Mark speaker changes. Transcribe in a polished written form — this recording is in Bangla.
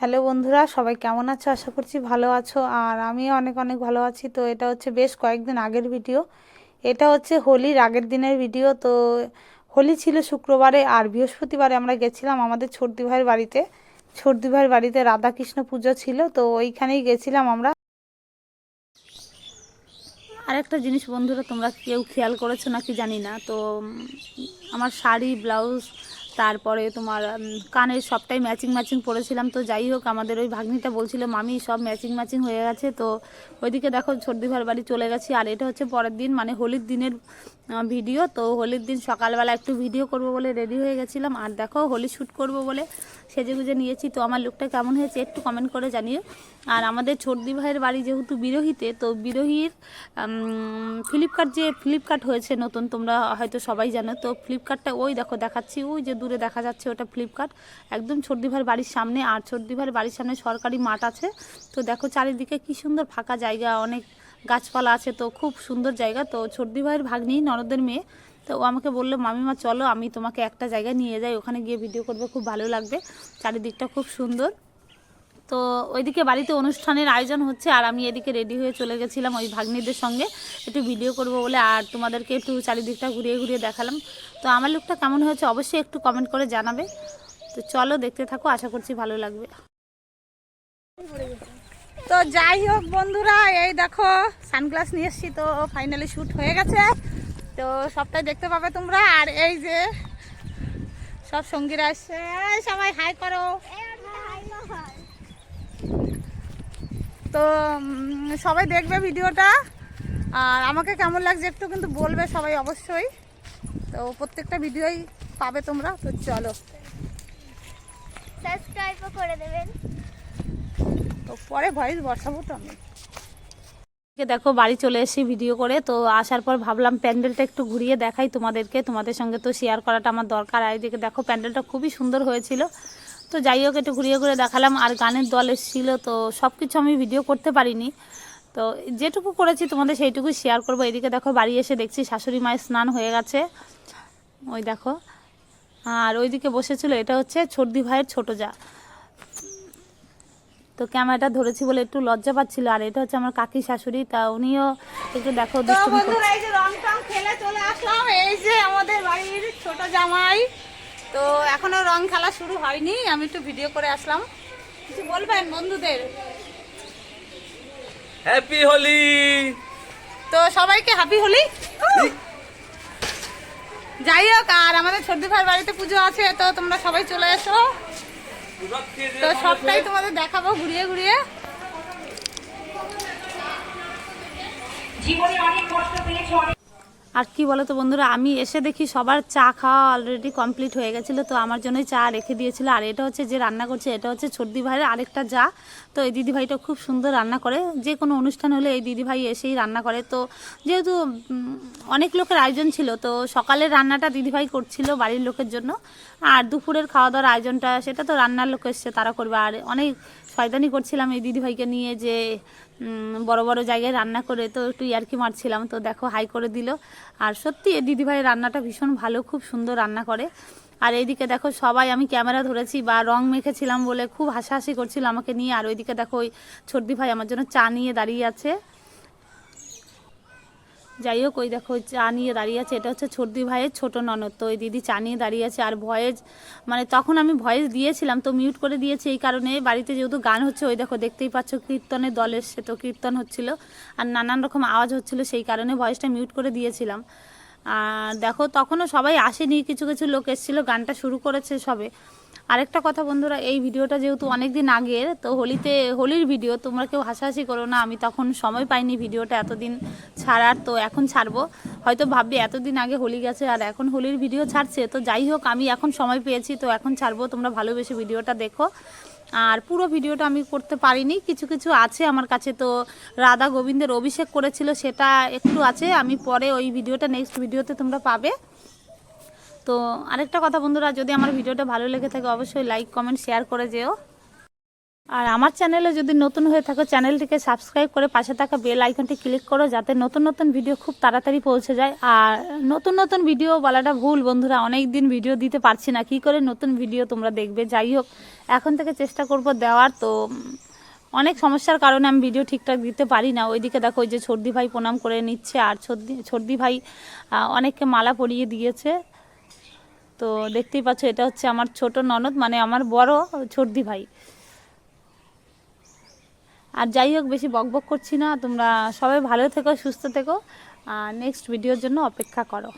Speaker 1: হ্যালো বন্ধুরা, সবাই কেমন আছো? আশা করছি ভালো আছো। আর আমি অনেক অনেক ভালো আছি। তো এটা হচ্ছে বেশ কয়েকদিন আগের ভিডিও। এটা হচ্ছে হোলির আগের দিনের ভিডিও। তো হোলি ছিল শুক্রবারে, আর বৃহস্পতিবারে আমরা গেছিলাম আমাদের ছোটদি ভাইয়ের বাড়িতে। ছোটদি ভাইয়ের বাড়িতে রাধাকৃষ্ণ পুজো ছিল, তো ওইখানেই গেছিলাম আমরা। আরেকটা জিনিস বন্ধুরা, তোমরা কেউ খেয়াল করেছো নাকি জানি না, তো আমার শাড়ি ব্লাউজ তারপরে তোমার কানের সবটাই ম্যাচিং ম্যাচিং পরেছিলাম। তো যাই হোক, আমাদের ওই ভাগ্নিটা বলছিল মামি সব ম্যাচিং ম্যাচিং হয়ে গেছে। তো ওইদিকে দেখো ছোটদি ভাইয়ের বাড়ি চলে গেছি। আর এটা হচ্ছে পরের দিন, মানে হোলির দিনের ভিডিও। তো হোলির দিন সকালবেলা একটু ভিডিও করব বলে রেডি হয়ে গেছিলাম। আর দেখো হোলি শ্যুট করব বলে সেজে গুজে নিয়েছি। তো আমার লুকটা কেমন হয়েছে একটু কমেন্ট করে জানিও। আর আমাদের ছোটদি ভাইয়ের বাড়ি যেহেতু বিরোহীতে, তো বিরোহীর ফ্লিপকার্ট হয়েছে নতুন, তোমরা হয়তো সবাই জানো। তো ফ্লিপকার্টটা ওই দেখো দেখাচ্ছি, ওই যে দূরে দেখা যাচ্ছে ওটা ফ্লিপকার্ট, একদম ছোটদি ভাইয়ের বাড়ির সামনে। আর ছোটদি ভাইয়ের বাড়ির সামনে সরকারি মাঠ আছে। তো দেখো চারিদিকে কি সুন্দর ফাঁকা জায়গা, অনেক গাছপালা আছে, তো খুব সুন্দর জায়গা। তো ছোটদি ভাইয়ের ভাগ্নি ননদের মেয়ে, তো ও আমাকে বললো মামিমা চলো আমি তোমাকে একটা জায়গায় নিয়ে যাই, ওখানে গিয়ে ভিডিও করবে, খুব ভালো লাগবে, চারিদিকটা খুব সুন্দর। তো ওইদিকে বাড়িতে অনুষ্ঠানের আয়োজন হচ্ছে, আর আমি এদিকে রেডি হয়ে চলে গেছিলাম ওই ভাগ্নিদের সঙ্গে একটু ভিডিও করব বলে। আর তোমাদেরকে একটু চারিদিকটা ঘুরিয়ে ঘুরিয়ে দেখালাম। তো আমার লুকটা কেমন হয়েছে অবশ্যই একটু কমেন্ট করে জানাবে। তো চলো দেখতে থাকো, আশা করছি ভালো লাগবে। তো যাই হোক বন্ধুরা, এই দেখো সানগ্লাস নিয়ে এসছি, তো ফাইনালি শ্যুট হয়ে গেছে। তো সবটাই দেখতে পাবে তোমরা। আর এই যে সব সঙ্গীরা এসছে, সবাই হাই করো। তো সবাই দেখবে ভিডিওটা, আর আমাকে কেমন লাগছে একটু কিন্তু বলবে সবাই অবশ্যই। তো প্রত্যেকটা ভিডিওই পাবে তোমরা। তো চলো,
Speaker 2: সাবস্ক্রাইবও করে দেবেন।
Speaker 1: তো পরে ভয়েস বসাবো তো আমি। দেখো বাড়ি চলে এসেছি ভিডিও করে। তো আসার পর ভাবলাম প্যান্ডেলটা একটু ঘুরিয়ে দেখাই তোমাদেরকে, তোমাদের সঙ্গে তো শেয়ার করাটা আমার দরকার। আর এদিকে দেখো প্যান্ডেলটা খুবই সুন্দর হয়েছিল। তো যাই হোক একটু ঘুরিয়ে ঘুরে দেখালাম। আর গানের দল এসেছিলো, তো সব কিছু আমি ভিডিও করতে পারিনি, তো যেটুকু করেছি তোমাদের সেইটুকুই শেয়ার করবো। এদিকে দেখো বাড়ি এসে দেখছি শাশুড়ি মায়ের স্নান হয়ে গেছে, ওই দেখো। আর ওইদিকে বসেছিল, এটা হচ্ছে ছোটদি ভাইয়ের ছোট যা। তো ক্যামেরাটা ধরেছি বলে একটু লজ্জা পাচ্ছিল। আর এটা হচ্ছে আমার কাকি শাশুড়ি, তা উনিও একটু দেখো দুষ্টুমি করছে। এই যে রং টং খেলে চলে আসলাম, এই যে আমাদের বাড়ির ছোট জামাই। তো এখনো রং খেলা শুরু হয়নি, আমি একটু ভিডিও করে আসলাম। কিছু বলবেন বন্ধুদের?
Speaker 3: হ্যাপি হোলি।
Speaker 1: তো সবাইকে হ্যাপি হোলি। যাই হোক, আর আমাদের ছোটদি ভাইয়ের বাড়িতে পুজো আছে, তো তোমরা সবাই চলে এসো। তো সবটাই তোমাদের দেখাবো ঘুরিয়ে ঘুরিয়ে। আর কি বলো তো বন্ধুরা, আমি এসে দেখি সবার চা খাওয়া অলরেডি কমপ্লিট হয়ে গেছিলো, তো আমার জন্যই চা রেখে দিয়েছিল। আর এটা হচ্ছে যে রান্না করছে, এটা হচ্ছে ছোটদি ভাইয়ের আরেকটা যা। তো এই দিদিভাইটা খুব সুন্দর রান্না করে, যে কোনো অনুষ্ঠান হলে এই দিদিভাই এসেই রান্না করে। তো যেহেতু অনেক লোকের আয়োজন ছিল, তো সকালের রান্নাটা দিদিভাই করছিল বাড়ির লোকের জন্য, আর দুপুরের খাওয়া দাওয়ার আয়োজনটা সেটা তো রান্নার লোক এসছে তারা করবে। আর অনেক শয়তানি করছিলাম এই দিদিভাইকে নিয়ে, যে বড় বড় জায়গায় রান্না করে, তো একটু ইয়ার্কি মারছিলাম। তো দেখো হাই করে দিল। আর সত্যি এই দিদিভাইয়ের রান্নাটা ভীষণ ভালো, খুব সুন্দর রান্না করে। আর এইদিকে দেখো সবাই, আমি ক্যামেরা ধরেছি বা রং মেখেছিলাম বলে খুব হাসাহাসি করছিল আমাকে নিয়ে। আর ওইদিকে দেখো ওই ছোটদি ভাই আমার জন্য চা নিয়ে দাঁড়িয়ে আছে। যাই হোক, ওই দেখো চা নিয়ে দাঁড়িয়ে আছে, এটা হচ্ছে ছোটদি ভাইয়ের ছোট ননদ। তো ওই দিদি চা নিয়ে দাঁড়িয়ে আছে। আর ভয়েস, মানে তখন আমি ভয়েস দিয়েছিলাম, তো মিউট করে দিয়েছি এই কারণে, বাড়িতে যেহেতু গান হচ্ছে, ওই দেখো দেখতেই পাচ্ছ কীর্তনের দল এসছে, তো কীর্তন হচ্ছিল আর নানান রকম আওয়াজ হচ্ছিল, সেই কারণে ভয়েসটা মিউট করে দিয়েছিলাম। আর দেখো তখনও সবাই আসেনি, কিছু কিছু লোক এসেছিলো, গানটা শুরু করেছে সবে। আরেকটা কথা বন্ধুরা, এই ভিডিওটা যেহেতু অনেক দিন আগের, তো হোলির ভিডিও, তোমরা কেউ হাসাহাসি করো না, আমি তখন সময় পাইনি ভিডিওটা এতদিন ছাড়ার, তো এখন ছাড়বো। হয়তো ভাববে এতদিন আগে হোলি গেছে আর এখন হোলির ভিডিও ছাড়ছে, তো যাই হোক আমি এখন সময় পেয়েছি, তো এখন ছাড়বো, তোমরা ভালোবেসে ভিডিওটা দেখো। আর পুরো ভিডিওটা আমি করতে পারিনি, কিছু কিছু আছে আমার কাছে। তো রাধা গোবিন্দের অভিষেক করেছিল, সেটা একটু আছে, আমি পরে ওই ভিডিওটা নেক্সট ভিডিওতে তোমরা পাবে। তো আরেকটা কথা বন্ধুরা, যদি আমার ভিডিওটা ভালো লেগে থাকে অবশ্যই লাইক কমেন্ট শেয়ার করে যেও। আর আমার চ্যানেলে যদি নতুন হয়ে থাকো চ্যানেলটিকে সাবস্ক্রাইব করে পাশে থাকা বেল আইকনটি ক্লিক করো, যাতে নতুন নতুন ভিডিও খুব তাড়াতাড়ি পৌঁছে যায়। আর নতুন নতুন ভিডিও বলাটা ভুল বন্ধুরা, অনেক দিন ভিডিও দিতে পারছি না, কি করে নতুন ভিডিও তোমরা দেখবে। যাই হোক, এখন থেকে চেষ্টা করব দেওয়ার। তো অনেক সমস্যার কারণে আমি ভিডিও ঠিকঠাক দিতে পারি না। ওইদিকে দেখো, ওই যে ছর্দি ভাই প্রণাম করে নিচ্ছে, আর ছর্দি ভাই অনেককে মালা পরিয়ে দিয়েছে। তো দেখতেই পাচ্ছ, এটা হচ্ছে আমার ছোট ননদ, মানে আমার বড় ছর্দি ভাই। আর যাই হোক, বেশি বকবক করছি না, তোমরা সবাই ভালো থেকো, সুস্থ থেকো, আর নেক্সট ভিডিওর জন্য অপেক্ষা করো।